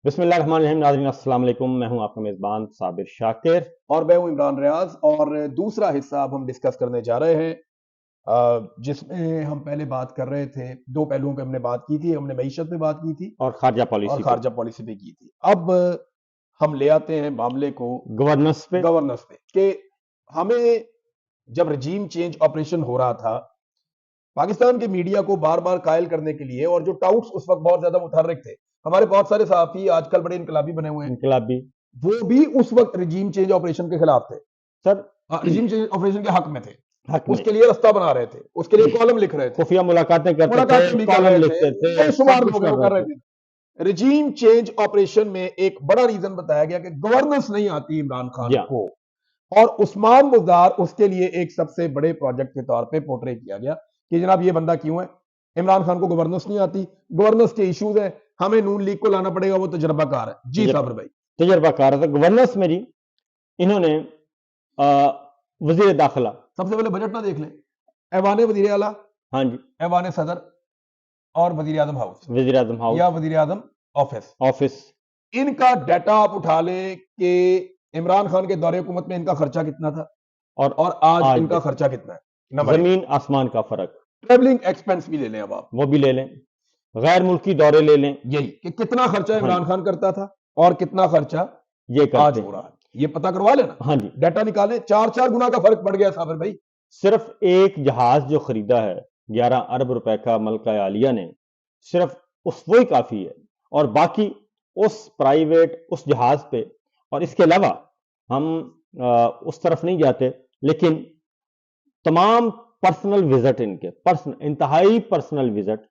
بسم اللہ الرحمن الرحیم. ناظرین السلام علیکم. میں ہوں آپ کا میزبان صابر شاکر اور میں ہوں عمران ریاض. اور دوسرا حصہ اب ہم ڈسکس کرنے جا رہے ہیں جس میں ہم پہلے بات کر رہے تھے. دو پہلوؤں پہ ہم نے بات کی تھی. ہم نے معیشت پہ بات کی تھی اور خارجہ اور پالیسی خارجہ پالیسی پہ کی تھی. اب ہم لے آتے ہیں معاملے کو گورننس پہ. گورننس پہ کہ ہمیں جب رجیم چینج آپریشن ہو رہا تھا پاکستان کے میڈیا کو بار بار قائل کرنے کے لیے، اور جو ٹاؤٹس اس وقت بہت زیادہ متحرک تھے، ہمارے بہت سارے صحافی آج کل بڑے انقلابی بنے ہوئے ہیں، انقلابی وہ بھی اس وقت رجیم چینج آپریشن کے خلاف تھے. سر رجیم چینج آپریشن کے حق میں تھے. حق اس میں کے لیے رستہ بنا رہے تھے، اس کے لیے کالم لکھ رہے تھے، خفیہ ملاقاتیں کرتے ملاقاتیں تھے، بھی کر کالم رہے لکھتے تھے، تھے، بے سب شمار کچھ لوگ کر کر رہے رہے تھے. تھے. رجیم چینج آپریشن میں ایک بڑا ریزن بتایا گیا کہ گورننس نہیں آتی عمران خان جی کو، اور عثمان بزدار اس کے لیے ایک سب سے بڑے پروجیکٹ کے طور پہ پورٹری کیا گیا کہ جناب یہ بندہ کیوں ہے، عمران خان کو گورننس نہیں آتی، گورننس کے ایشوز ہیں، ہمیں نون لیگ کو لانا پڑے گا، وہ تجربہ کار ہے. جی صابر بھائی. تجربہ کار تھا گورننس میں. جی انہوں نے وزیر داخلہ، سب سے پہلے بجٹ نہ دیکھ لیں، ایوان وزیر اعلیٰ، ہاں جی، ایوان صدر اور وزیر اعظم ہاؤس وزیر اعظم ہاؤس یا وزیر اعظم آفس، ان کا ڈیٹا آپ اٹھا لیں کہ عمران خان کے دور حکومت میں ان کا خرچہ کتنا تھا اور آج ان کا خرچہ کتنا ہے. زمین آسمان کا فرق. ٹریولنگ ایکسپینس بھی لے لیں، اب آپ وہ بھی لے لیں، غیر ملکی دورے لے لیں، یہی کہ کتنا خرچہ عمران خان کرتا تھا اور کتنا خرچہ یہ آج ہو رہا ہے، یہ پتہ کروا لینا. ہاں جی، ڈیٹا نکالیں. 4 گنا کا فرق پڑ گیا صابر بھائی. صرف ایک جہاز جو خریدا ہے 11 ارب روپے کا ملکہ عالیہ نے، صرف اس وہی کافی ہے، اور باقی اس پرائیویٹ اس جہاز پہ. اور اس کے علاوہ ہم اس طرف نہیں جاتے، لیکن تمام پرسنل وزٹ ان کے انتہائی پرسنل وزٹ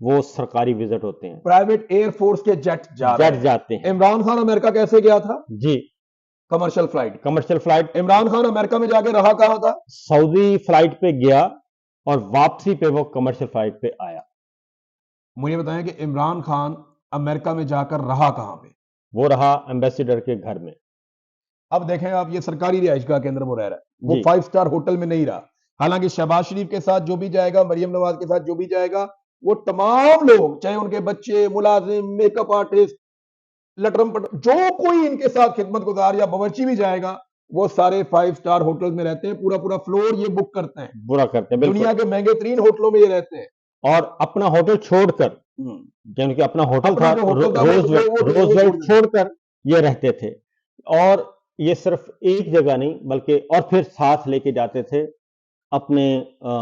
وہ سرکاری وزٹ ہوتے ہیں. پرائیویٹ ایئر فورس کے جیٹ جاتے ہیں. عمران خان امریکہ کیسے گیا تھا؟ جی کمرشل فلائٹ. عمران عمران خان امریکہ میں جا کے رہا کہاں تھا؟ سعودی فلائٹ پہ گیا اور واپسی پہ وہ کمرشل فلائٹ پہ آیا. مجھے بتائیں کہ عمران خان امریکہ میں جا کر رہا کہاں پہ؟ وہ رہا ایمبیسیڈر کے گھر میں. اب دیکھیں آپ، یہ سرکاری رہائش گاہ کے اندر وہ رہ رہا ہے، وہ جی 5 سٹار ہوٹل میں نہیں رہا. حالانکہ شہباز شریف کے ساتھ جو بھی جائے گا، مریم نواز کے ساتھ جو بھی جائے گا، وہ تمام لوگ، چاہے ان کے بچے، ملازم، میک اپ آرٹسٹ، لٹرم پٹرم، جو کوئی ان کے ساتھ خدمت گزار یا باورچی بھی جائے گا، وہ سارے 5 سٹار ہوٹل میں رہتے ہیں. پورا فلور یہ بک کرتے ہیں، برا کرتے ہیں، دنیا بالکل. کے مہنگے ترین ہوٹلوں میں یہ رہتے ہیں. اور اپنا ہوٹل چھوڑ کر، کیونکہ اپنا ہوٹل اپنا تھا جو ہوٹل تھا روز ویلٹ چھوڑ کر یہ رہتے تھے. اور یہ صرف ایک جگہ نہیں بلکہ، اور پھر ساتھ لے کے جاتے تھے اپنے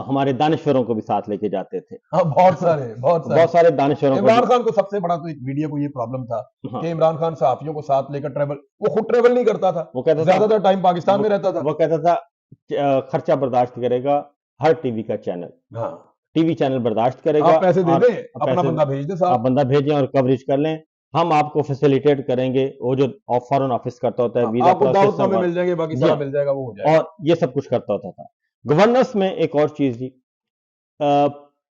ہمارے دانشوروں کو بھی ساتھ لے کے جاتے تھے. بہت سارے دانشوروں کو. عمران خان کو سب سے بڑا تو ایک میڈیا کو یہ پرابلم تھا کہ عمران خان صحافیوں کو ساتھ لے کر ٹریول، وہ خود ٹریول نہیں کرتا تھا، وہ کہتا زیادہ تر ٹائم پاکستان میں رہتا تھا. وہ کہتا تھا خرچہ برداشت کرے گا ہر ٹی وی کا چینل، ٹی وی چینل برداشت کرے گا. آپ پیسے دے دیں، اپنا بندہ بھیج دیں، آپ بندہ بھیجیں اور کوریج کر لیں، ہم آپ کو فیسیلیٹیٹ کریں گے. وہ جو فارن آفس کرتا ہوتا ہے، ویزا پروسیس مل جائیں گے، باقی سارا مل جائے گا، وہ ہو جائے گا. اور یہ سب کچھ کرتا ہوتا تھا. گورننس میں ایک اور چیز تھی.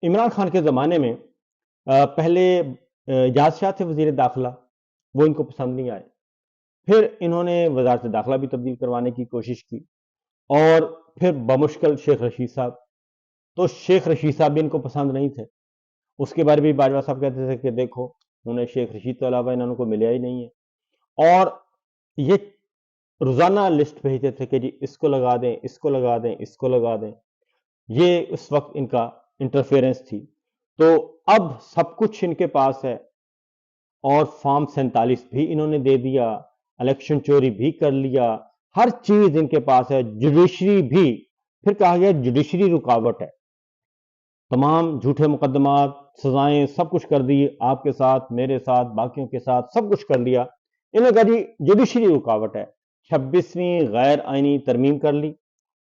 عمران خان کے زمانے میں پہلے اعجاز شاہ تھے وزیر داخلہ، وہ ان کو پسند نہیں آئے. پھر انہوں نے وزارت داخلہ بھی تبدیل کروانے کی کوشش کی، اور پھر بمشکل شیخ رشید صاحب. تو شیخ رشید صاحب بھی ان کو پسند نہیں تھے. اس کے بارے میں باجوہ صاحب کہتے تھے کہ دیکھو انہیں شیخ رشید کے علاوہ انہوں کو ملیا ہی نہیں ہے. اور یہ روزانہ لسٹ بھیجتے تھے کہ جی اس کو لگا دیں، اس کو لگا دیں، اس کو لگا دیں. یہ اس وقت ان کا انٹرفیئرنس تھی. تو اب سب کچھ ان کے پاس ہے، اور فارم 47 بھی انہوں نے دے دیا، الیکشن چوری بھی کر لیا، ہر چیز ان کے پاس ہے. جوڈیشری بھی، پھر کہا گیا جوڈیشری رکاوٹ ہے، تمام جھوٹے مقدمات، سزائیں، سب کچھ کر دی آپ کے ساتھ، میرے ساتھ، باقیوں کے ساتھ، سب کچھ کر لیا. انہوں نے کہا جی جوڈیشری رکاوٹ ہے. 26ویں غیر آئینی ترمیم کر لی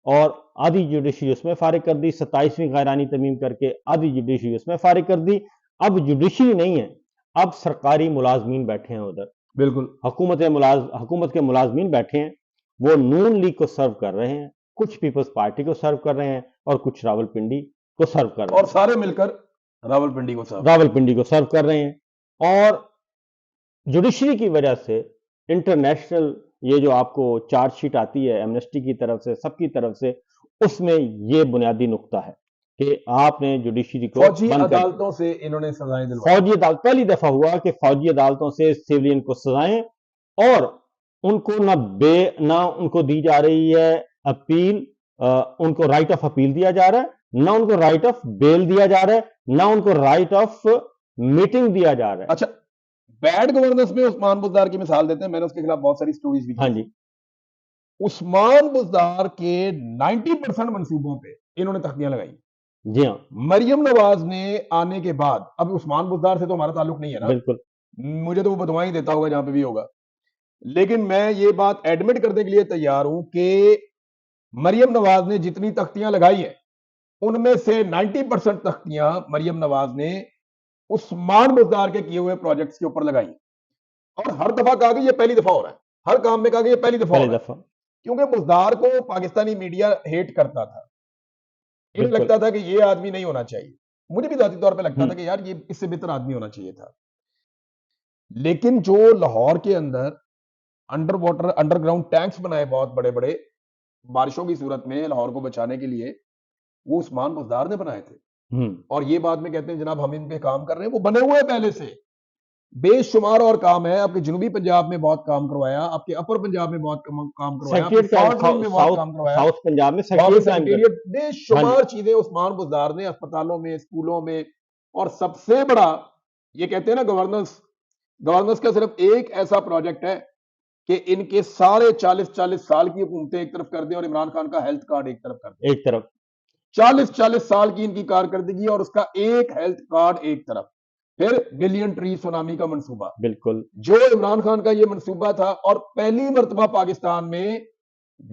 اور آدھی جوڈیشری اس میں فارغ کر دی. 27ویں غیر آئینی ترمیم کر کے آدھی جوڈیشری اس میں فارغ کر دی. اب جوڈیشری نہیں ہے، اب سرکاری ملازمین بیٹھے ہیں ادھر. بالکل حکومت کے ملازمین بیٹھے ہیں، وہ نون لیگ کو سرو کر رہے ہیں، کچھ پیپلز پارٹی کو سرو کر رہے ہیں، اور کچھ راولپنڈی کو سرو کر رہے ہیں، اور سارے مل کر راولپنڈی کو سرو کر رہے ہیں. اور جوڈیشری کی وجہ سے انٹرنیشنل یہ جو آپ کو چارج شیٹ آتی ہے ایمنسٹی کی طرف سے، سب کی طرف سے، اس میں یہ بنیادی نقطہ ہے کہ آپ نے جوڈیشری کو فوجی بند کر عدالتوں سے انہوں نے سزائیں دلوائی. فوجی عدالت پہلی دفعہ ہوا کہ فوجی عدالتوں سے سیولین کو سزائیں، اور ان کو نہ ان کو دی جا رہی ہے اپیل، ان کو رائٹ آف اپیل دیا جا رہا ہے، نہ ان کو رائٹ آف بیل دیا جا رہا ہے، نہ ان کو رائٹ آف میٹنگ دیا جا رہا ہے. اچھا، بیڈ گورننس میں عثمان بزدار کی مثال دیتے ہیں. میں نے اس کے خلاف بہت ساری سٹوریز بھی کی. ہاں جی، عثمان بزدار کے 90% منصوبوں پہ انہوں نے تختیاں لگائی. جی ہاں، مریم نواز نے آنے کے بعد، اب عثمان بزدار سے تو ہمارا تعلق نہیں ہے نا، بالکل مجھے تو وہ بدوائیں دیتا ہوگا جہاں پہ بھی ہوگا، لیکن میں یہ بات ایڈمٹ کرنے کے لیے تیار ہوں کہ مریم نواز نے جتنی تختیاں لگائی ہیں ان میں سے 90% تختیاں مریم نواز نے عثمان بزدار کے کیے ہوئے پروجیکٹس کے اوپر لگائی. اور ہر دفعہ کہا کہ یہ پہلی دفعہ ہو رہا ہے، ہر کام میں کہا کہ یہ پہلی دفعہ ہو پہلی رہا ہے، دفعہ. کیونکہ بزدار کو پاکستانی میڈیا ہیٹ کرتا تھا. انہیں بالکل لگتا تھا کہ یہ آدمی نہیں ہونا چاہیے. مجھے بھی ذاتی طور پہ لگتا ہوں، تھا کہ یار یہ اس سے بہتر آدمی ہونا چاہیے تھا. لیکن جو لاہور کے اندر underwater underground tanks بنائے بہت بڑے بڑے بارشوں کی صورت میں لاہور کو بچانے کے لیے، وہ عثمان بزدار نے بنائے تھے. ہوں، اور یہ بات میں کہتے ہیں جناب ہم ان پہ کام کر رہے ہیں، وہ بنے ہوئے ہیں پہلے سے بے شمار. اور کام ہے، آپ کے جنوبی پنجاب میں بہت کام کروایا، آپ کے اپر پنجاب میں بہت کام کروایا، آپ کے سیکریٹریٹ ساؤتھ رنگ میں بہت کام کروایا، ساؤتھ پنجاب میں وہاں پہ سیکریٹریٹ قائم کر. سیکریٹریٹ، بے ہاں جی، شمار چیزیں عثمان بزدار نے اسپتالوں میں، اسکولوں میں. اور سب سے بڑا یہ کہتے ہیں نا گورننس کا صرف ایک ایسا پروجیکٹ ہے کہ ان کے سارے 40 سال کی حکومتیں ایک طرف کر دیں اور عمران خان کا ہیلتھ کارڈ ایک طرف کر دیں. ایک طرف 40 سال کی ان کی کارکردگی اور اس کا ایک ہیلتھ کارڈ ایک طرف. پھر بلین ٹری سونامی کا منصوبہ، بالکل جو عمران خان کا یہ منصوبہ تھا، اور پہلی مرتبہ پاکستان میں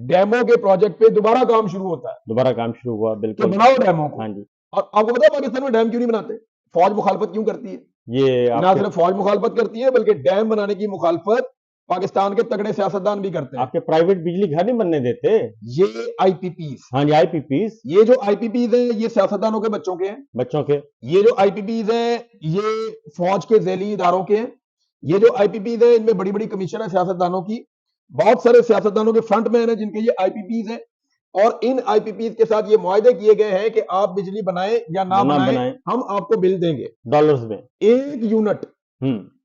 ڈیمو کے پروجیکٹ پہ دوبارہ کام شروع ہوتا ہے دوبارہ کام شروع ہوا. کہ بالکل بناؤ ڈیمو کو. ہاں جی، اور آپ کو پتا ہے پاکستان میں ڈیم کیوں نہیں بناتے؟ فوج مخالفت کیوں کرتی ہے؟ یہ نہ آپ کے صرف فوج مخالفت کرتی ہے بلکہ ڈیم بنانے کی مخالفت پاکستان کے تگڑے سیاستدان بھی کرتے ہیں. آپ کے پرائیویٹ بجلی گھر نہیں بننے دیتے. یہ آئی پی پیز، ہاں جی، آئی پی پیز یہ جو آئی پی پیز ہیں یہ سیاستدانوں کے بچوں کے ہیں. بچوں کے. یہ جو آئی پی پیز ہیں یہ فوج کے ذیلی اداروں کے ہیں. یہ جو آئی پی پیز ہیں ان میں بڑی بڑی کمیشن ہے سیاستدانوں کی. بہت سارے سیاستدانوں کے فرنٹ مین ہیں جن کے یہ آئی پی پیز ہیں. اور ان آئی پی پیز کے ساتھ یہ معاہدے کیے گئے ہیں کہ آپ بجلی بنائیں یا نہ بنائیں ہم آپ کو بل دیں گے ڈالرز میں. 1 یونٹ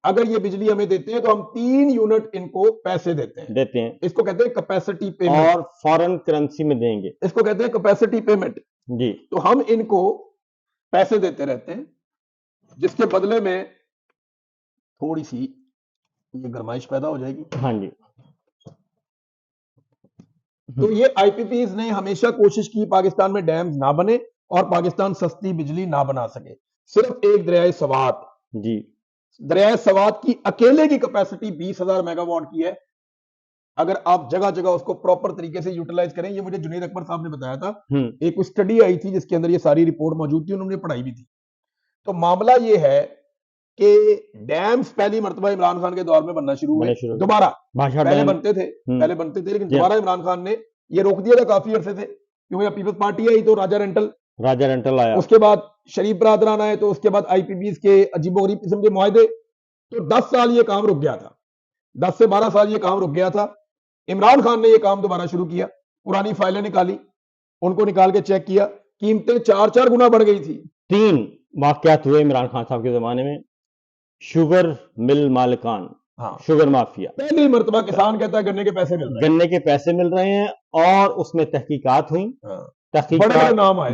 اگر یہ بجلی ہمیں دیتے ہیں تو ہم 3 یونٹ ان کو پیسے دیتے ہیں. اس کو کہتے ہیں کیپیسٹی پیمنٹ، اور فارن کرنسی میں دیں گے. اس کو کہتے ہیں کیپیسٹی پیمنٹ. جی، تو ہم ان کو پیسے دیتے رہتے ہیں جس کے بدلے میں تھوڑی سی یہ گرمائش پیدا ہو جائے گی. ہاں جی. تو یہ آئی پی پیز نے ہمیشہ کوشش کی پاکستان میں ڈیمز نہ بنے اور پاکستان سستی بجلی نہ بنا سکے. صرف ایک دریائے سوات، جی، دریائے سوات کی اکیلے کی کیپیسٹی 20,000 میگا واٹ کی ہے. اگر آپ جگہ جگہ اس کو پراپر طریقے سے یوٹیلائز کریں. یہ مجھے جنید اکبر صاحب نے بتایا تھا، ایک اسٹڈی آئی تھی جس کے اندر یہ ساری رپورٹ موجود تھی، انہوں نے پڑھائی بھی تھی. تو معاملہ یہ ہے کہ ڈیمز پہلی مرتبہ عمران خان کے دور میں بننا شروع ہوئے دوبارہ. پہلے بنتے تھے لیکن دوبارہ عمران خان نے یہ روک دیا تھا کافی عرصے سے، کیونکہ پیپلز پارٹی آئی تو راجہ رینٹل آیا، اس کے بعد شریف برادران آئے تو اس کے بعد آئی پی پیز کے عجیب و غریب قسم کے معاہدے. تو 10 سال یہ کام رک گیا تھا، 10 سے 12 سال یہ کام رک گیا تھا. عمران خان نے یہ کام دوبارہ شروع کیا، پرانی فائلیں نکالی، ان کو نکال کے چیک کیا، قیمتیں 4 گنا بڑھ گئی تھی. 3 واقعات ہوئے عمران خان صاحب کے زمانے میں. شوگر مل مالکان، شوگر مافیا، پہلی مرتبہ کسان کہتا ہے گنے کے پیسے مل رہے ہیں اور اس میں تحقیقات ہوئیں.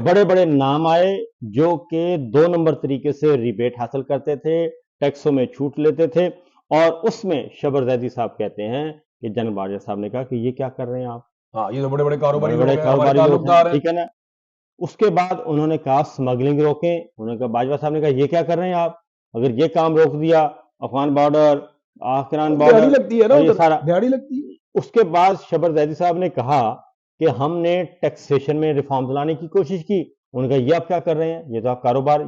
بڑے بڑے نام آئے جو کہ 2 نمبر طریقے سے ریبیٹ حاصل کرتے تھے، ٹیکسوں میں چھوٹ لیتے تھے. اور اس میں شبر زیدی صاحب کہتے ہیں کہ جنرل باجوہ صاحب نے کہا کہ یہ کیا کر رہے ہیں آپ، یہ تو بڑے کاروباری لوگ ہیں، ٹھیک ہے نا. اس کے بعد انہوں نے کہا سمگلنگ روکیں. انہوں نے کہا باجوہ صاحب نے کہا یہ کیا کر رہے ہیں آپ، اگر یہ کام روک دیا افغان بارڈر، آخران بارڈر لگتی ہے نا، یہ سارا دیہڑی لگتی ہے. اس کے بعد شبر زیدی صاحب نے کہا کہ ہم نے ٹیکسیشن میں ریفارمز لانے کی کوشش کی. انہوں نے کہا یہ آپ کیا کر رہے ہیں، یہ تو آپ کاروبار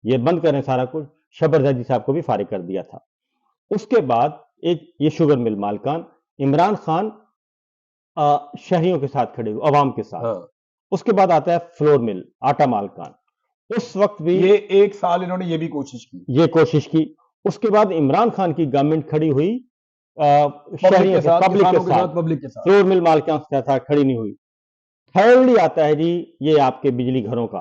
یہ بند کریں سارا کچھ. شبر زیدی صاحب کو بھی فارغ کر دیا تھا. اس کے بعد ایک یہ شوگر مل مالکان، عمران خان شہریوں کے ساتھ کھڑے ہوئے، عوام کے ساتھ. اس کے بعد آتا ہے فلور مل، آٹا مالکان. اس وقت بھی یہ 1 سال انہوں نے یہ کوشش کی. اس کے بعد عمران خان کی گورنمنٹ کھڑی ہوئی شہریوں کے ساتھ، پبلک کے ساتھ، فلور مل مالکان کے ساتھ کھڑی نہیں ہوئی. تھرڈلی آتا ہے جی یہ آپ کے بجلی گھروں کا.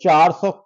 400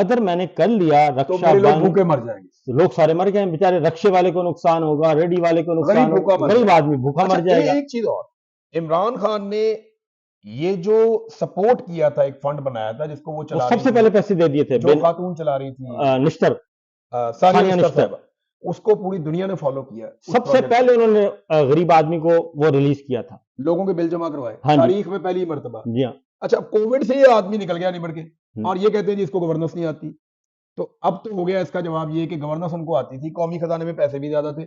اگر میں نے کر لیا تو رکشا میرے لوگ بند، بھوکے مر جائیں گے، لوگ سارے مر گئے بیچارے، رکشے والے کو نقصان ہوگا، ریڈی والے کو غریب نقصان بھوکا ہوگا، مر غریب جائے آدمی بھوکا اچھا مر جائے گا۔ ایک چیز اور، عمران خان نے یہ جو سپورٹ کیا تھا، ایک فنڈ بنایا تھا جس کو وہ وہ چلا سب رہی سے تھی، پہلے پیسے دے دیے تھے جو خاتون چلا رہی تھی نشتر، ثانیہ ثانیہ نشتر نشتر، صاحبہ، اس کو پوری دنیا نے فالو کیا اس سب سے پروجیکٹ پہلے انہوں نے غریب آدمی کو وہ ریلیز کیا تھا۔ لوگوں کے بل جمع کروائے ہاں جی، تاریخ میں پہلی مرتبہ۔ جی ہاں، اچھا کووڈ سے یہ آدمی نکل گیا نبڑ کے، ہم، اور یہ کہتے ہیں جی اس کو گورننس نہیں آتی، تو اب تو ہو گیا اس کا جواب یہ کہ گورننس ان کو آتی تھی، قومی خزانے میں پیسے بھی زیادہ تھے،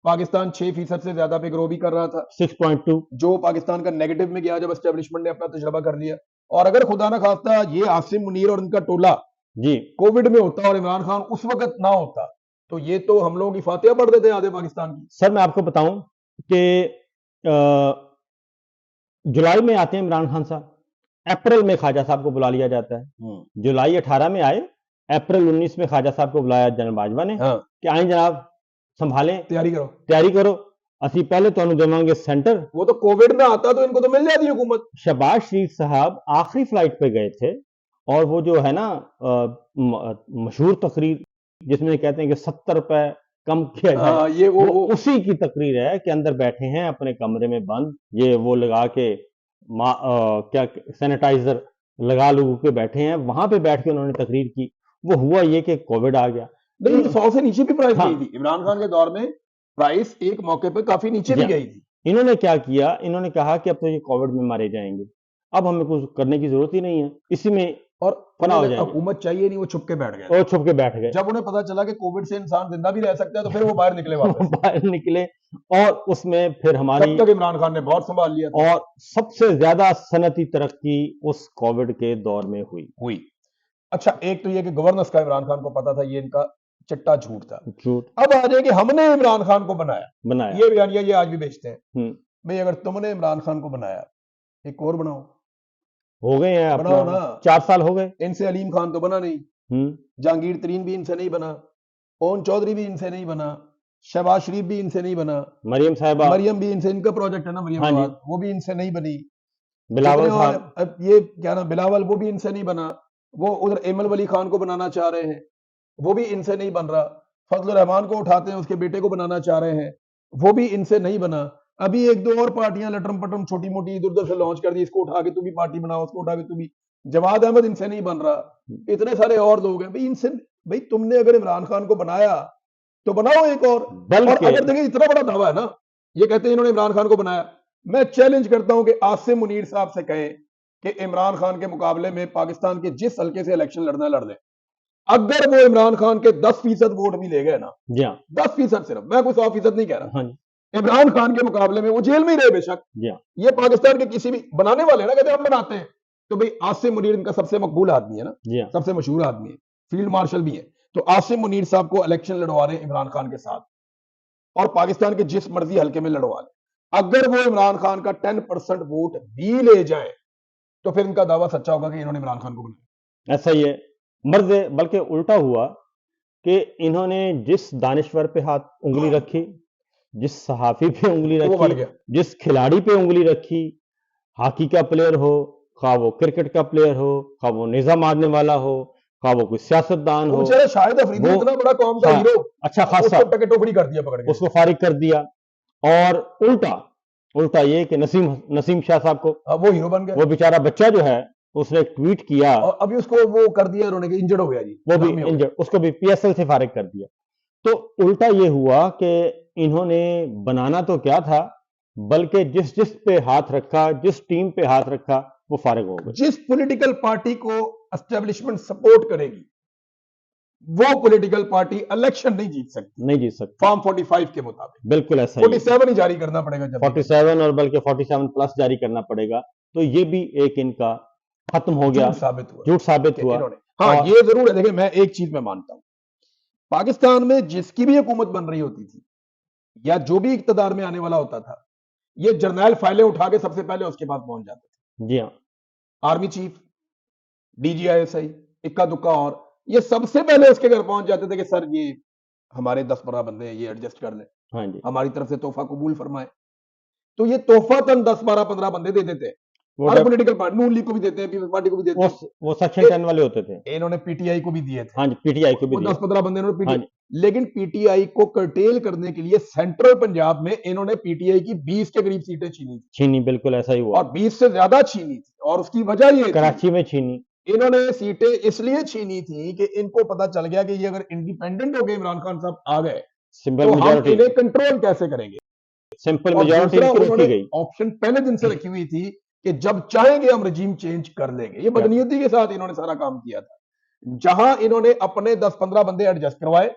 پاکستان 6% سے زیادہ پہ گرو بھی کر رہا تھا، 6.2، جو پاکستان کا نیگیٹو میں گیا جب اسٹیبلشمنٹ نے اپنا تجربہ کر لیا۔ اور اگر خدا نہ خواستہ یہ عاصم منیر اور ان کا ٹولہ جی کووڈ میں ہوتا اور عمران خان اس وقت نہ ہوتا، تو یہ تو ہم لوگوں کی فاتحہ پڑھ دیتے ہیں آدھے پاکستان کی۔ سر میں آپ کو بتاؤں کہ جولائی میں آتے ہیں عمران خان صاحب، اپریل میں خواجہ صاحب کو بلا لیا جاتا ہے، جولائی 18 میں آئے، اپریل 19 میں خواجہ صاحب کو بلایا جنرل باجوہ نے ہاں کہ آئیں جناب سنبھالیں، تیاری کرو، تیاری کرو، اسی پہلے تو دیں گے سینٹر۔ وہ تو کووڈ میں آتا تو ان کو تو مل جاتی حکومت۔ شہباز شریف صاحب آخری فلائٹ پہ گئے تھے، اور وہ جو ہے نا مشہور تقریر جس میں کہتے ہیں کہ 70 روپے کم کیا جائے، ہاں یہ وہ اسی کی تقریر ہے کہ اندر بیٹھے ہیں اپنے کمرے میں بند، یہ وہ لگا کے کیا سینیٹائزر لگا لگو کے بیٹھے ہیں، وہاں پہ بیٹھ کے انہوں نے تقریر کی۔ وہ ہوا یہ کہ کووڈ آ گیا، نہیں 100 سے نیچے بھی پرائس ہاں گئی تھی عمران خان کے دور میں، پرائس ایک موقع پہ کافی نیچے جی بھی گئی تھی۔ انہوں نے کیا کیا، انہوں نے کہا کہ اب تو یہ کووڈ میں مارے جائیں گے، اب ہمیں کچھ کرنے کی ضرورت ہی نہیں ہے، اسی میں اور فنا ہو انہیں جائیں گے، حکومت چاہیے نہیں، وہ چھپ کے بیٹھ گئے۔ اور چھپ کے بیٹھ گئے، جب انہیں پتا چلا کہ کووڈ سے انسان زندہ بھی رہ سکتا ہے تو پھر وہ باہر نکلے واپس۔ باہر نکلے، اور اس میں پھر ہماری، تب تک عمران خان نے بہت سنبھال لیا تھا۔ اور سب سے زیادہ صنعتی ترقی اس کووڈ کے دور میں ہوئی۔ اچھا ایک تو یہ کہ گورننس کا عمران خان کو پتا تھا یہ ان کا چٹا جھوٹ تھا۔ جھوٹ اب آ جائے کہ ہم نے عمران خان کو بنایا، یہ بیانیہ یہ آج بھی بیچتے ہیں، بھئی اگر تم نے عمران خان کو بنایا ایک اور بناؤ، ہو گئے ہیں بناؤ اپنا نا، 4 سال ہو گئے، ان سے علیم خان تو بنا نہیں، جہانگیر ترین بھی ان سے نہیں بنا، پون چودھری بھی ان سے نہیں بنا، شہباز شریف بھی ان سے نہیں بنا، مریم صاحبہ، مریم بھی ان سے، ان کا پروجیکٹ ہے نا مریم ہاں جی، نواز، وہ بھی ان سے نہیں بنی، بلاول جتنے اور صاحب، اب یہ کیا نا بلاول وہ بھی ان سے نہیں بنا، وہ ادھر ایمل ولی خان کو بنانا چاہ رہے ہیں، وہ بھی ان سے نہیں بن رہا، فضل الرحمان کو اٹھاتے ہیں اس کے بیٹے کو بنانا چاہ رہے ہیں، وہ بھی ان سے نہیں بنا، ابھی ایک دو اور پارٹیاں لٹرم پٹرم چھوٹی موٹی ادھر ادھر سے لانچ کر دی، اس کو اٹھا کے تو بھی پارٹی بناؤ، اس کو اٹھا کے تو بھی، جواد احمد ان سے نہیں بن رہا، اتنے سارے اور لوگ ہیں، بھئی ان سے، بھئی تم نے اگر عمران خان کو بنایا تو بناؤ ایک اور اگر دیکھیں اتنا بڑا دعویٰ ہے نا، یہ کہتے ہیں انہوں نے عمران خان کو بنایا، میں چیلنج کرتا ہوں کہ عاصم منیر صاحب سے کہیں کہ عمران خان کے مقابلے میں پاکستان کے جس حلقے سے الیکشن لڑنا لڑ لیں، اگر وہ عمران خان کے 10% ووٹ بھی لے گئے نا، 10% صرف، میں کوئی 100% نہیں کہہ رہا، عمران خان کے مقابلے میں وہ جیل میں ہی رہے بے شک، یہ پاکستان کے کسی بھی بنانے والے نا کہتے ہیں ہم بناتے ہیں، تو بھئی عاصم منیر ان کا سب سے مقبول آدمی ہے نا، سب سے مشہور آدمی ہے، فیلڈ مارشل بھی ہے، تو عاصم منیر صاحب کو الیکشن لڑوا رہے ہیں عمران خان کے ساتھ، اور پاکستان کے جس مرضی حلقے میں لڑوا لیں، اگر وہ عمران خان کا 10% ووٹ بھی لے جائیں تو پھر ان کا دعویٰ سچا ہوگا کہ انہوں نے عمران خان کو بنایا۔ ایسا ہی ہے مرض، بلکہ الٹا ہوا کہ انہوں نے جس دانشور پہ ہاتھ انگلی رکھی، جس صحافی پہ انگلی رکھی، جس کھلاڑی پہ انگلی رکھی، ہاکی کا پلیئر ہو، خواہ وہ کرکٹ کا پلیئر ہو، خواہ وہ نیزہ مارنے والا ہو، خواہ وہ کوئی سیاستدان ہو، شاہد افریدی اتنا بڑا قوم کا ہیرو، اچھا خاصا اس کو ٹکے ٹوکری کر دیا، پکڑ کے اس کو فارغ کر دیا، اور الٹا یہ کہ نسیم شاہ صاحب کو وہ ہیرو بن گئے، وہ بیچارہ بچہ جو ہے اس نے ایک ٹویٹ کیا، اور ابھی اس کو وہ کر دیا انہوں نے کہ انجرڈ ہو گیا جی، وہ بھی انجرڈ، اس کو بھی پی ایس ایل سے فارغ کر دیا۔ تو الٹا یہ ہوا کہ انہوں نے بنانا تو کیا تھا، بلکہ جس پہ ہاتھ رکھا، جس ٹیم پہ ہاتھ رکھا وہ فارغ ہو گئے۔ جس پولیٹیکل پارٹی کو اسٹیبلشمنٹ سپورٹ کرے گی وہ پولیٹیکل پارٹی الیکشن نہیں جیت سکتی، فارم 45 کے مطابق، بالکل ایسا 47 ہی جاری کرنا پڑے گا، 47 اور بلکہ 47 پلس جاری کرنا پڑے گا، تو یہ بھی ایک ان کا ختم ہو گیا، جھوٹ ثابت ہوا۔ ہاں یہ ضرور ہے، دیکھیں میں ایک چیز میں مانتا ہوں، پاکستان میں جس کی بھی حکومت بن رہی ہوتی تھی یا جو بھی اقتدار میں آنے والا ہوتا تھا، یہ جرنیل فائلیں اٹھا کے سب سے پہلے اس کے پاس پہنچ جاتے تھے، جی ہاں، army chief, D G I S I, اکا دکا، اور یہ سب سے پہلے اس کے گھر پہنچ جاتے تھے کہ سر یہ ہمارے 10-15 بندے ہیں، یہ ایڈجسٹ کر لیں، ہماری طرف سے تحفہ قبول فرمائیں، تو یہ تحفہ تن 10-12-15 بندے دے دیتے، وہ ہر پولیٹیکل پارٹی, نون لیگ کو بھی دیتے ہیں, پیپلز پارٹی کو بھی دیتے ہیں, وہ سیکشن 10 والے ہوتے تھے. انہوں نے پی ٹی آئی کو بھی دیے تھے, ہاں جی, پی ٹی آئی کو بھی وہ دیا. 10-15 بندے انہوں نے پی ہاں ٹی, جی, لیکن پی ٹی آئی کو کرٹیل کرنے کے لیے سینٹرل پنجاب میں انہوں نے پی ٹی آئی کی 20 کے قریب سیٹیں چھینی تھی, چھینی, بالکل ایسا ہی ہوا. اور 20 سے زیادہ چھینی تھی, اور اس کی وجہ یہ تھی کراچی میں چھینی. انہوں نے سیٹیں اس لیے چھینی تھی کہ ان کو پتا چل گیا کہ یہ اگر انڈیپینڈنٹ ہو گئے, عمران خان صاحب آ گئے, سمپل تو ہم میجورٹی, انہیں کنٹرول کیسے کریں گے. سمپل اور میجورٹی دوسرا ان کی انہوں روکی نے گئی. آپشن پہلے دن سے رکھی ہوئی تھی کہ جب چاہیں گے ہم رجیم چینج کر لیں گے. یہ بدنیتی کے ساتھ انہوں نے سارا کام کیا تھا, جہاں انہوں نے اپنے 10-15 بندے ایڈجسٹ کروائے,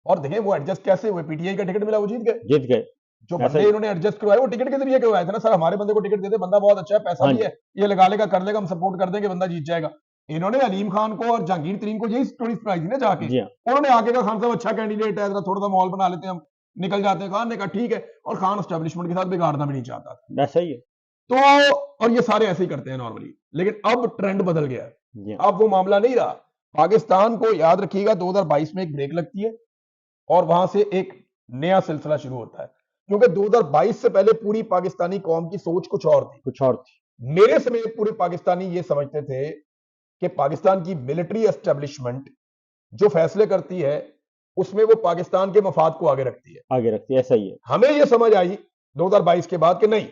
اور دیکھیں وہ ایڈجسٹ کیسے ہوئے, پی ٹی آئی کا ٹکٹ ملا وہ جیت گئے. جیت گئے. جو بندے انہوں نے ایڈجسٹ کروائے وہ ٹکٹ کے ذریعے کروائے تھے نا, سر ہمارے بندے کو ٹکٹ دے دے, بندہ بہت اچھا ہے, پیسہ بھی ہے, یہ لگا لے گا, کر لے گا, ہم سپورٹ کر دیں گے, بندہ جیت جائے گا. انہوں نے علیم خان کو اور جہانگیر ترین کو یہی سٹوری سنائی تھی نا جا کے, انہوں نے آگے کہا خان صاحب اچھا کینڈیڈیٹ ہے, تھوڑا سا ماحول بنا لیتے ہیں, ہم نکل جاتے ہیں. خان نے کہا ٹھیک ہے, اور خان اسٹیبلشمنٹ کے ساتھ بگاڑنا بھی نہیں چاہتا تھا. ایسا ہی ہے. تو اور یہ سارے ایسے ہی کرتے ہیں نارملی, لیکن اب ٹرینڈ بدل گیا, اب وہ معاملہ نہیں رہا. پاکستان کو یاد رکھیے گا 2022 میں ایک بریک لگتی ہے, اور وہاں سے ایک نیا سلسلہ شروع ہوتا ہے, کیونکہ 2022 سے پہلے پوری پاکستانی قوم کی سوچ کچھ اور تھی. میرے سمیت پورے پاکستانی یہ سمجھتے تھے کہ پاکستان کی ملٹری اسٹیبلشمنٹ جو فیصلے کرتی ہے اس میں وہ پاکستان کے مفاد کو آگے رکھتی ہے. ایسا ہی ہے. ہمیں یہ سمجھ آئی 2022 کے بعد کہ نہیں,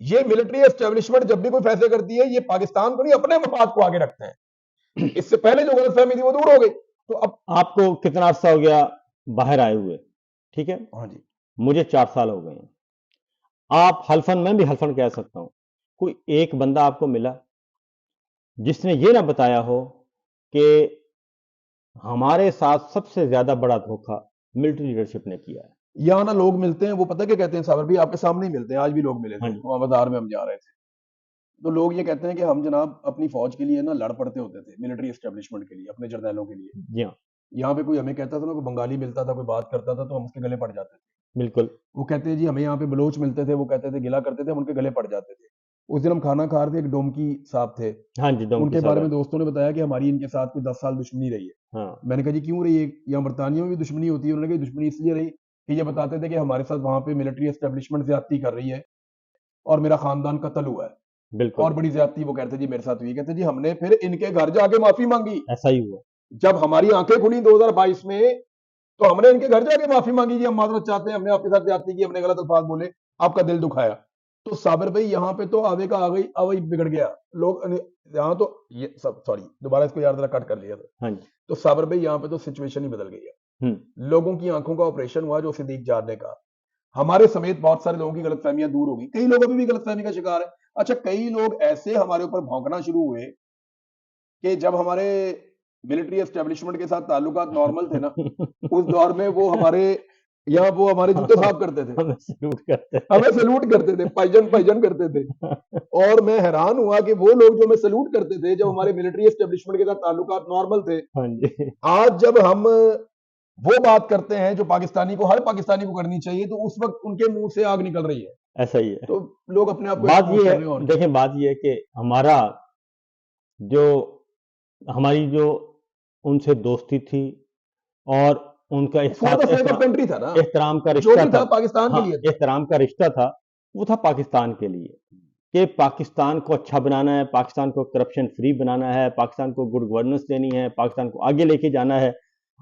یہ ملٹری اسٹیبلشمنٹ جب بھی کوئی فیصلے کرتی ہے یہ پاکستان کو نہیں اپنے مفاد کو آگے رکھتے ہیں. اس سے پہلے جو غلط فہمی تھی وہ دور ہو گئی. تو اب آپ کو کتنا عرصہ ہو گیا باہر آئے ہوئے, ٹھیک ہے, ہاں جی, مجھے 4 سال ہو گئے ہیں. آپ حلفن, میں بھی حلفن کہہ سکتا ہوں, کوئی ایک بندہ آپ کو ملا جس نے یہ نہ بتایا ہو کہ ہمارے ساتھ سب سے زیادہ بڑا دھوکہ ملٹری لیڈرشپ نے کیا ہے. یہاں نا لوگ ملتے ہیں, وہ پتہ کیا کہتے ہیں صابر بھی, آپ کے سامنے ہی ملتے ہیں, آج بھی لوگ ملے تھے وہاں بازار میں ہم جا رہے تھے, تو لوگ یہ کہتے ہیں کہ ہم جناب اپنی فوج کے لیے نا لڑ پڑتے ہوتے تھے, ملٹری اسٹیبلشمنٹ کے لیے, اپنے جرنیلوں کے لیے. جی ہاں, یہاں پہ کوئی ہمیں کہتا تھا نا, کوئی بنگالی ملتا تھا, کوئی بات کرتا تھا, تو ہم اس کے گلے پڑ جاتے تھے. بالکل. وہ کہتے ہیں جی ہمیں یہاں پہ بلوچ ملتے تھے, وہ کہتے تھے گلا کرتے تھے, ہم ان کے گلے پڑ جاتے تھے. اس دن ہم کھانا کھا رہے تھے, ایک ڈومکی صاحب تھے, ہاں جی, ان کے بارے میں دوستوں نے بتایا کہ ہماری ان کے ساتھ کوئی 10 سال دشمنی رہی ہے. میں نے کہا جی کیوں رہی ہے, یا برطانیہ میں بھی دشمنی ہوتی ہے. انہوں نے کہا دشمنی اس لیے رہی کہ یہ بتاتے تھے کہ ہمارے ساتھ وہاں پہ ملٹری اسٹیبلشمنٹ زیادتی کر رہی ہے اور میرا خاندان قتل ہوا ہے, اور بڑی زیادتی وہ کہتے جی میرے ساتھ ہوئی. کہتے جی ہم نے پھر ان کے گھر جا کے معافی مانگی. ایسا ہی ہوا. جب ہماری آنکھیں کھلی 2022 میں, تو ہم نے ان کے گھر جا کے معافی مانگی, جی ہم معذرت چاہتے ہیں, ہم نے آپ کے ساتھ زیادتی کی, ہم نے غلط الفاظ بولے, آپ کا دل دکھایا. تو صابر بھائی یہاں پہ تو آگے کا آگئی بگڑ گیا. لوگ یہاں تو سوری دوبارہ اس کو یار ذرا کٹ کر لیا تھا. تو صابر بھائی یہاں پہ تو سچویشن ہی بدل گئی ہے. لوگوں کی آنکھوں کا آپریشن ہوا جو صدیق جار نے کہا, ہمارے سمیت بہت سارے لوگوں کی غلط فہمیاں دور ہو گئی. کئی لوگ ابھی بھی غلط فہمی کا شکار ہیں. اچھا کئی لوگ ایسے ہمارے اوپر بھونکنا شروع ہوئے کہ جب ہمارے ملٹری اسٹیبلشمنٹ کے ساتھ تعلقات نارمل تھے نا, اس دور میں وہ ہمارے یہاں وہ ہمارے جوتے صاف کرتے تھے, ہمیں سلوٹ کرتے تھے, پائجن کرتے تھے. اور میں حیران ہوا کہ وہ لوگ جو ہمیں سلوٹ کرتے تھے جب ہمارے ملٹری اسٹیبلشمنٹ کے ساتھ تعلقات نارمل تھے, آج جب ہم وہ بات کرتے ہیں جو پاکستانی کو, ہر پاکستانی کو کرنی چاہیے, تو اس وقت ان کے منہ سے آگ نکل رہی ہے. ایسا ہی ہے. تو لوگ اپنے آپ کو بات یہ ہے, دیکھیں بات یہ ہے کہ ہماری جو ان سے دوستی تھی اور ان کا احترام کا رشتہ تھا, پاکستان کے لیے احترام کا رشتہ تھا, وہ تھا پاکستان کے لیے, کہ پاکستان کو اچھا بنانا ہے, پاکستان کو کرپشن فری بنانا ہے, پاکستان کو گڈ گورننس دینی ہے, پاکستان کو آگے لے کے جانا ہے,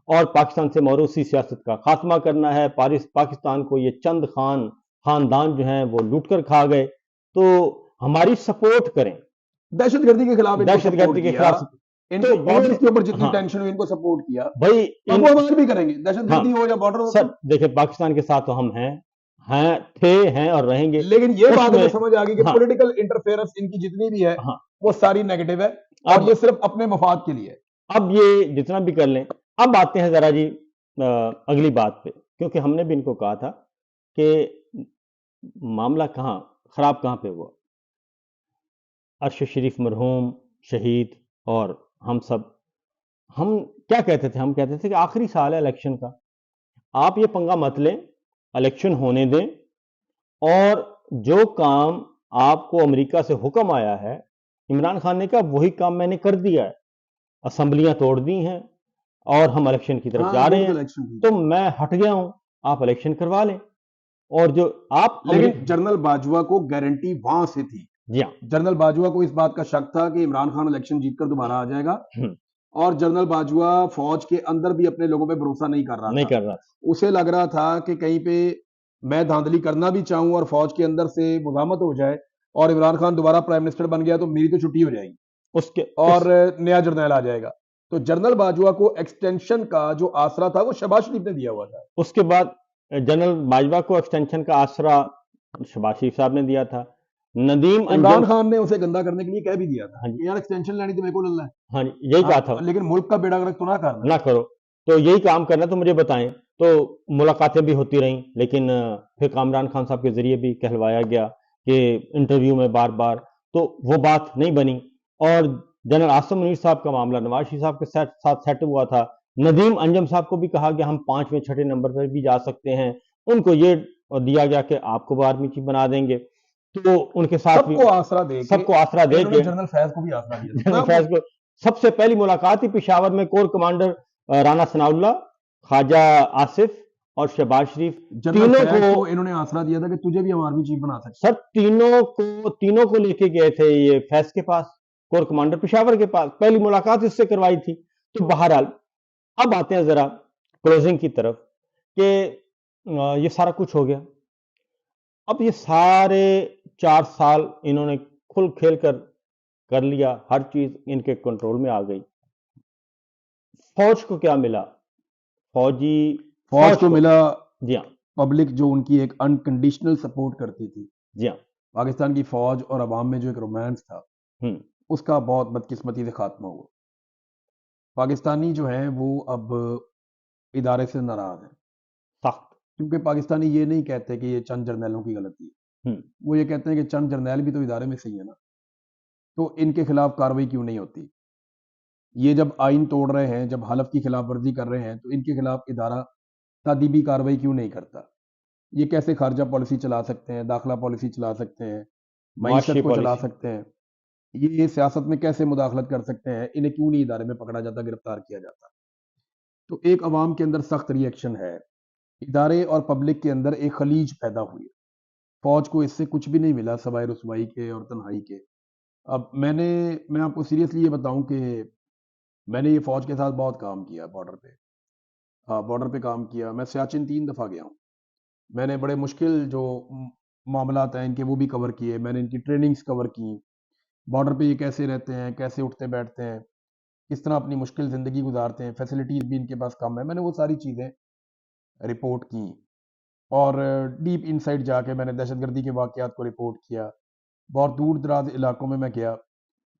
اور پاکستان سے موروثی سیاست کا خاتمہ کرنا ہے. پاکستان کو یہ چند خاندان جو ہیں وہ لوٹ کر کھا گئے, تو ہماری سپورٹ کریں. دہشت گردی کے خلاف, دہشت گردی کے خلاف ان کو بارڈر کے اوپر جتنی ٹینشن ہوئی ان کو سپورٹ کیا بھائی, اب وہ ہمارے بھی کریں گے. دہشت گردی ہو یا بارڈر ہو, سر دیکھیں پاکستان کے ساتھ تو ہم تھے اور رہیں گے. لیکن یہ بات ہمیں سمجھ آ گئی کہ پولیٹیکل انٹرفیئرنس ان کی جتنی بھی ہے وہ ساری نیگیٹو ہے, اور یہ صرف اپنے مفاد کے لیے. اب یہ جتنا بھی کر لیں. اب آتے ہیں ذرا جی اگلی بات پہ, کیونکہ ہم نے بھی ان کو کہا تھا کہ معاملہ خراب کہاں پہ ہوا. ارشد شریف مرحوم شہید اور ہم کیا کہتے تھے, ہم کہتے تھے کہ آخری سال ہے الیکشن کا, آپ یہ پنگا مت لیں, الیکشن ہونے دیں, اور جو کام آپ کو امریکہ سے حکم آیا ہے, عمران خان نے کہا وہی کام میں نے کر دیا ہے, اسمبلیاں توڑ دی ہیں اور ہم الیکشن کی طرف جا رہے ہیں, تو میں ہٹ گیا ہوں, آپ الیکشن کروا لیں. اور جو آپ لیکن جنرل باجوہ کو گارنٹی وہاں سے تھی جی ہاں جنرل باجوہ کو اس بات کا شک تھا کہ عمران خان الیکشن جیت کر دوبارہ آ جائے گا، اور جنرل باجوہ فوج کے اندر بھی اپنے لوگوں پہ بھروسہ نہیں کر رہا نہیں تھا، کر رہا اسے لگ رہا تھا کہ کہیں پہ میں دھاندلی کرنا بھی چاہوں اور فوج کے اندر سے مزاحمت ہو جائے اور عمران خان دوبارہ پرائم منسٹر بن گیا تو میری تو چھٹی ہو جائے گی اس کے اور نیا جرنیل آ جائے گا. تو جنرل باجوہ کو ایکسٹینشن کا جو آسرا تھا وہ شہباز شریف نے دیا ہوا تھا. اس کے بعد جنرل باجوہ کو ایکسٹینشن کا آسرا شہباز شریف صاحب نے دیا تھا. ندیم عمران انجم، خان نے اسے گندا کرنے کے لیے کہہ بھی دیا تھا ہاں جی کہ یار ایکسٹینشن لینی تو میرے کو للہ ہے، ہاں جی یہی کہا تھا لیکن ملک کا بیڑا گرک تو نہ کرنا. نہ کرو، تو یہی کام کرنا تو مجھے بتائیں. تو ملاقاتیں بھی ہوتی رہیں، لیکن پھر کامران خان صاحب کے ذریعے بھی کہلوایا گیا کہ انٹرویو میں بار بار، تو وہ بات نہیں بنی. اور جنرل عاصم منیر صاحب کا معاملہ نواز شریف صاحب کے ساتھ سیٹ ہوا تھا. ندیم انجم صاحب کو بھی کہا گیا ہم 5ویں 6 نمبر پر بھی جا سکتے ہیں، ان کو یہ دیا گیا کہ آپ کو آرمی چیف بنا دیں گے. تو ان کے ساتھ سب کو آسرا دے سب کو آسرا دے انہوں نے کے جنرل فیض کو بھی آسرا دیا. جنرل فیض کو سب سے پہلی ملاقات ہی پشاور میں کور کمانڈر رانا ثناء اللہ، خواجہ آصف اور شہباز شریف جنرل تینوں فیض کو کو، انہوں نے آسرا دیا تھا کہ تجھے بھی ہم آرمی چیف بنا سکتے. سر تینوں کو لے کے گئے تھے یہ فیض کے پاس، کور کمانڈر پشاور کے پاس. پہلی ملاقات اس سے کروائی تھی. تو بہرحال اب آتے ہیں ذرا کلوزنگ کی طرف کہ یہ سارا کچھ ہو گیا. اب یہ سارے 4 سال انہوں نے کھل کھیل کر لیا، ہر چیز ان کے کنٹرول میں آ گئی. فوج کو کیا ملا؟ فوج کو ملا جی ہاں پبلک جو ان کی ایک انکنڈیشنل سپورٹ کرتی تھی. جی ہاں پاکستان کی فوج اور عوام میں جو ایک رومانس تھا اس کا بہت بدقسمتی سے خاتمہ ہوا. پاکستانی جو ہیں وہ اب ادارے سے ناراض ہیں، سخت. کیونکہ پاکستانی یہ نہیں کہتے کہ یہ چند جرنیلوں کی غلطی ہے، وہ یہ کہتے ہیں کہ چند جرنیل بھی تو ادارے میں صحیح ہے نا، تو ان کے خلاف کارروائی کیوں نہیں ہوتی. یہ جب آئین توڑ رہے ہیں، جب حلف کی خلاف ورزی کر رہے ہیں، تو ان کے خلاف ادارہ تادیبی کارروائی کیوں نہیں کرتا. یہ کیسے خارجہ پالیسی چلا سکتے ہیں، داخلہ پالیسی چلا سکتے ہیں، معیشت کو چلا سکتے ہیں، یہ سیاست میں کیسے مداخلت کر سکتے ہیں، انہیں کیوں نہیں ادارے میں پکڑا جاتا، گرفتار کیا جاتا. تو ایک عوام کے اندر سخت ری ایکشن ہے، ادارے اور پبلک کے اندر ایک خلیج پیدا ہوئی. فوج کو اس سے کچھ بھی نہیں ملا سوائے رسوائی کے اور تنہائی کے. اب میں آپ کو سیریسلی یہ بتاؤں کہ میں نے یہ فوج کے ساتھ بہت کام کیا بارڈر پہ کام کیا. میں سیاچن 3 دفعہ گیا ہوں. میں نے بڑے مشکل جو معاملات ہیں ان کے وہ بھی کور کیے، میں نے ان کی ٹریننگز کور کی، بارڈر پہ یہ کیسے رہتے ہیں، کیسے اٹھتے بیٹھتے ہیں، کس طرح اپنی مشکل زندگی گزارتے ہیں، فیسلٹیز بھی ان کے پاس کم ہے. میں نے وہ ساری چیزیں رپورٹ کی اور ڈیپ انسائڈ جا کے میں نے دہشت گردی کے واقعات کو رپورٹ کیا. بہت دور دراز علاقوں میں گیا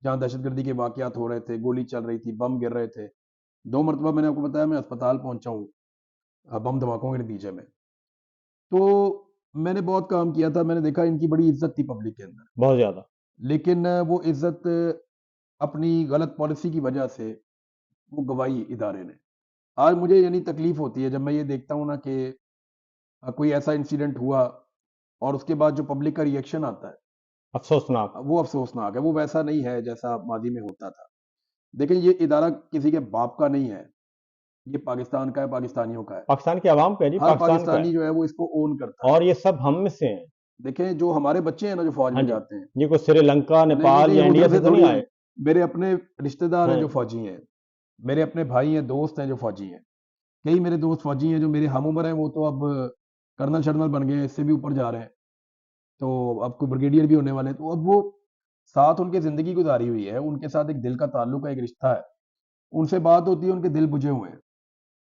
جہاں دہشت گردی کے واقعات ہو رہے تھے، گولی چل رہی تھی، بم گر رہے تھے. 2 مرتبہ میں نے آپ کو بتایا میں اسپتال پہنچا ہوں بم دھماکوں کے نتیجے میں. تو میں نے بہت کام کیا تھا. میں نے دیکھا ان کی بڑی عزت تھی پبلک کے اندر، بہت زیادہ، لیکن وہ عزت اپنی غلط پالیسی کی وجہ سے وہ گوائی ادارے نے. آج مجھے یعنی تکلیف ہوتی ہے جب میں یہ دیکھتا ہوں نا کہ کوئی ایسا انسیڈنٹ ہوا اور اس کے بعد جو پبلک کا ری ایکشن آتا ہے افسوسناک. وہ افسوسناک ہے. وہ ویسا نہیں ہے جیسا ماضی میں ہوتا تھا. دیکھیں یہ ادارہ کسی کے باپ کا نہیں ہے، یہ پاکستان کا ہے، پاکستانیوں کا ہے. پاکستان کی عوام کا ہے جی، ہر پاکستان کا پاکستانی ہے. جو ہے وہ اس کو اون کرتا ہے. اور یہ سب ہم میں سے ہیں. دیکھیں جو ہمارے بچے ہیں نا جو فوج ہاں میں جی، جاتے ہیں، یہ کوئی سری لنکا، نہیں نیپال یا انڈیا ادھر سے سے تو نہیں تھوڑی آئے. میرے اپنے رشتہ دار ہیں جو ہاں فوجی ہیں، میرے اپنے بھائی ہیں، دوست ہیں جو فوجی ہیں. کئی میرے دوست فوجی ہیں جو میرے ہم عمر ہیں، وہ تو اب کرنل شرنل بن گئے ہیں، اس سے بھی اوپر جا رہے ہیں، تو اب کوئی بریگیڈیئر بھی ہونے والے ہیں. تو اب وہ ساتھ ان کے زندگی گزاری ہوئی ہے، ان کے ساتھ ایک دل کا تعلق ہے، ایک رشتہ ہے. ان سے بات ہوتی ہے، ان کے دل بجھے ہوئے ہیں.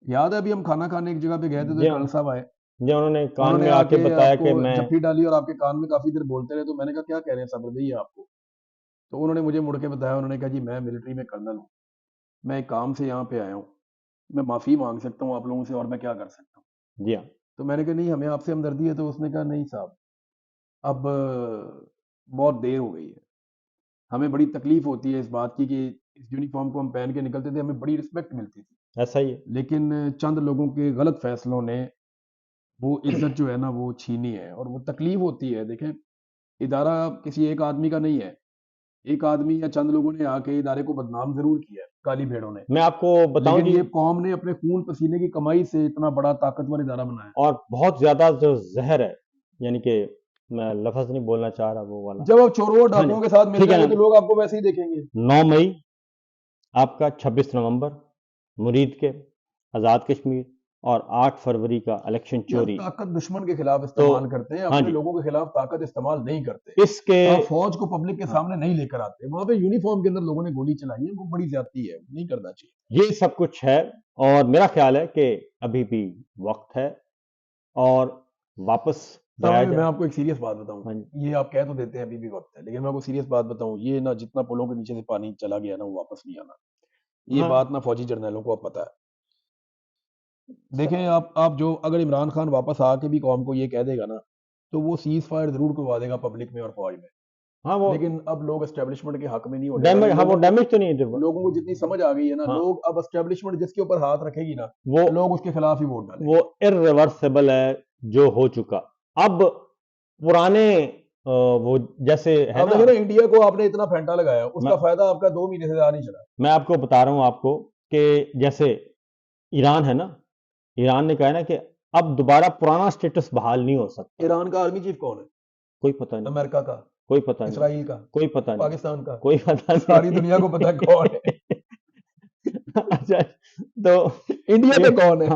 یاد ہے ابھی ہم کھانا کھانے ایک جگہ پہ گئے تھے تو جی ایک ہاں کرنل صاحب آئے، جی، انہوں نے کان انہوں نے میں آ آ کے کے بتایا آپ کو کہ میں جفی ڈالی اور آپ کے کان میں کافی دیر بولتے رہے. تو میں نے کہا کیا کہہ رہے ہیں صبر بھائی آپ کو؟ تو انہوں نے مجھے مڑ کے بتایا، انہوں نے کہا جی میں ملٹری میں کرنل ہوں، میں ایک کام سے یہاں پہ آیا ہوں، میں معافی مانگ سکتا ہوں آپ لوگوں سے اور میں کیا کر سکتا ہوں. جی ہاں تو میں نے کہا نہیں ہمیں آپ سے ہمدردی ہے. تو اس نے کہا نہیں صاحب اب بہت دیر ہو گئی ہے، ہمیں بڑی تکلیف ہوتی ہے اس بات کی کہ اس یونیفارم کو ہم پہن کے نکلتے تھے، ہمیں بڑی رسپیکٹ ملتی تھی، ایسا ہی ہے. لیکن چند لوگوں کے غلط فیصلوں نے وہ عزت جو ہے نا وہ چھینی ہے اور وہ تکلیف ہوتی ہے. دیکھیں ادارہ کسی ایک آدمی کا نہیں ہے، ایک آدمی یا چند لوگوں نے آ کے ادارے کو بدنام ضرور کیا ہے، کالی بھیڑوں نے، میں آپ کو بتاؤں لیکن جی، یہ قوم نے اپنے خون پسینے کی کمائی سے اتنا بڑا طاقتور ادارہ بنایا. اور بہت زیادہ جو زہر ہے، یعنی کہ میں لفظ نہیں بولنا چاہ رہا وہ والا. جب آپ چوروں ڈاکوؤں کے ساتھ مل ٹھیک ہے جائیں گے نا. تو لوگ آپ کو ویسے ہی دیکھیں گے. 9 مئی آپ کا 26 نومبر مرید کے آزاد کشمیر اور 8 فروری کا الیکشن چوری. طاقت دشمن کے خلاف استعمال کرتے ہیں, اپنے لوگوں کے خلاف طاقت استعمال نہیں کرتے. اس کے آپ فوج کو پبلک کے سامنے نہیں لے کر آتے. وہاں پہ یونیفارم کے اندر لوگوں نے گولی چلائی ہے, وہ بڑی زیادتی ہے, نہیں کرنا چاہیے. یہ سب کچھ ہے اور میرا خیال ہے کہ ابھی بھی وقت ہے اور واپس میں آپ کو ایک سیریس بات بتاؤں, یہ آپ کہہ تو دیتے ہیں ابھی بھی وقت ہے, لیکن میں آپ کو سیریس بات بتاؤں, یہ نہ جتنا پلوں کے نیچے سے پانی چلا گیا نا وہ واپس نہیں آنا. یہ بات نہ فوجی جرنیلوں کو اب پتا ہے. دیکھیں آپ جو اگر عمران خان واپس آ کے بھی قوم کو یہ کہہ دے گا نا تو وہ سیز فائر ضرور کروا دے گا پبلک میں اور فوج میں. لیکن اب لوگ اسٹیبلشمنٹ کے حق میں نہیں ہونے والے. وہ ڈیمیج تو نہیں ہے. لوگوں کو جتنی سمجھ آ گئی ہے نا, لوگ اب اسٹیبلشمنٹ جس کے اوپر ہاتھ رکھے گی نا وہ لوگ اس کے خلاف ہی ووٹ ڈالیں. وہ irreversible ہے جو ہو چکا. اب پرانے وہ جیسے ہے نا, انڈیا کو آپ نے اتنا پھینٹا لگایا, اس کا فائدہ آپ کا 2 مہینے سے زیادہ نہیں چلا. میں آپ کو بتا رہا ہوں آپ کو کہ جیسے ایران ہے نا, ایران نے کہا نا کہ اب دوبارہ پرانا سٹیٹس بحال نہیں ہو سکتا. ایران کا آرمی چیف کون ہے؟ کوئی پتہ نہیں. امریکہ کا کوئی پتہ نہیں. اسرائیل کا کوئی پتہ نہیں. پاکستان کا کوئی پتہ نہیں. ساری دنیا کو پتہ کون ہے. اچھا تو انڈیا میں کون ہے؟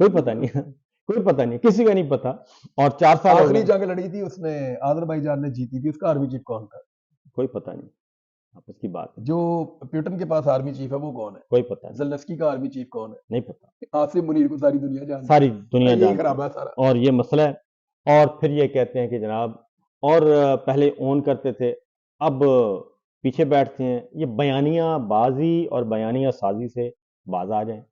کوئی پتہ نہیں, کوئی پتہ نہیں, کسی کا نہیں پتا. اور 4 سال آخری جنگ لڑی تھی اس نے آذربائیجان نے جیتی تھی, اس کا آرمی چیف کون تھا؟ کوئی پتہ نہیں. آپس کی بات ہے. جو پیوٹن کے پاس آرمی چیف ہے وہ کون ہے؟ کوئی پتہ نہیں. زلنسکی کا آرمی چیف کون ہے؟ نہیں پتہ. عاصم منیر کو ساری دنیا جانتی ہے. ساری دنیا یہی خراب ہے سارا. اور یہ مسئلہ ہے. اور پھر یہ کہتے ہیں کہ جناب اور پہلے اون کرتے تھے, اب پیچھے بیٹھتے ہیں. یہ بیانیہ بازی اور بیانیہ سازی سے باز آ جائیں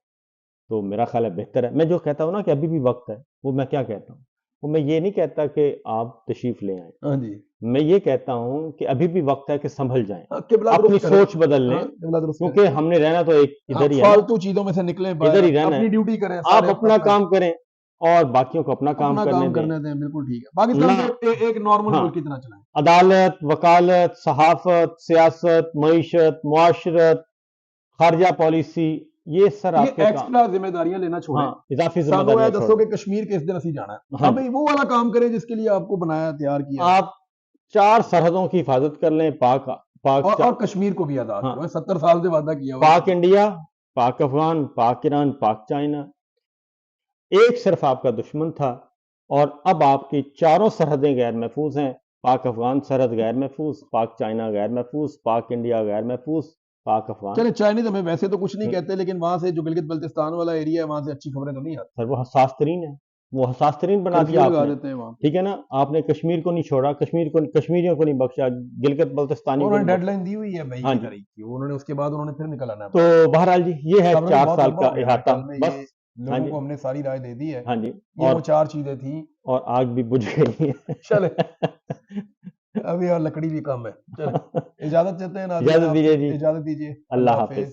تو میرا خیال ہے بہتر ہے. میں جو کہتا ہوں نا کہ ابھی بھی وقت ہے, وہ میں کیا کہتا ہوں, وہ میں یہ نہیں کہتا کہ آپ تشریف لے آئیں. ہاں جی, میں یہ کہتا ہوں کہ ابھی بھی وقت ہے کہ سنبھل جائیں, قبلہ اپنی درست کریں. سوچ بدل لیں, کیونکہ ہم نے رہنا تو ایک ادھر ہی ہے, فالتو چیزوں میں سے نکلیں, ادھر ہی رہنا اپنی ہے. ڈیوٹی کریں, آپ اپنا کام کریں اور باقیوں کو اپنا کام کرنے دیں. بالکل ٹھیک ہے. پاکستان کو ایک نارمل ملک کی طرح چلائیں. عدالت, وکالت, صحافت, سیاست, معیشت, معاشرت, خارجہ پالیسی, یہ سر آپ کے ایکسٹرا ذمہ داریاں لینا چھوڑیں. اضافی ذمہ داریاں دسو کہ کشمیر کس دن اسی جانا ہے. اب وہ والا کام کریں جس کے لیے آپ کو بنایا, تیار کیا. آپ 4 سرحدوں کی حفاظت کر لیں, پاک اور کشمیر کو بھی آزاد کریں. 70 سال سے وعدہ کیا ہوا. پاک انڈیا, پاک افغان, پاک ایران, پاک چائنا ایک صرف آپ کا دشمن تھا, اور اب آپ کی 4 سرحدیں غیر محفوظ ہیں. پاک افغان سرحد غیر محفوظ, پاک چائنا غیر محفوظ, پاک انڈیا غیر محفوظ, پاک افغان. چلے چائنیز ہمیں ویسے تو کچھ نہیں کہتے, لیکن وہاں سے جو گلگت بلتستان والا ایریا ہے وہاں سے اچھی خبریں تو نہیں آتی. سر وہ حساس ترین ہے, وہ حساس ترین بنا دیا آپ نے. ٹھیک ہے نا, آپ نے کشمیر کو نہیں چھوڑا, کشمیریوں کو نہیں بخشا, گلگت بلتستانی انہوں نے ڈیڈ لائن دی ہوئی ہے مئی کی تاریخ کی, انہوں نے اس کے بعد انہوں نے پھر نکل آنا ہے. تو بہرحال جی یہ ہے 4 سال کا احاطہ. بس لوگوں کو ہم نے ساری رائے دے دی ہے. ہاں جی, یہ وہ 4 چیزیں تھیں اور آگ بھی بجھ گئی ہے. چلے ابھی اور لکڑی بھی کم ہے. چلے اجازت چاہتے ہیں نا, اجازت دیجیے جی, اجازت دیجیے. اللہ حافظ.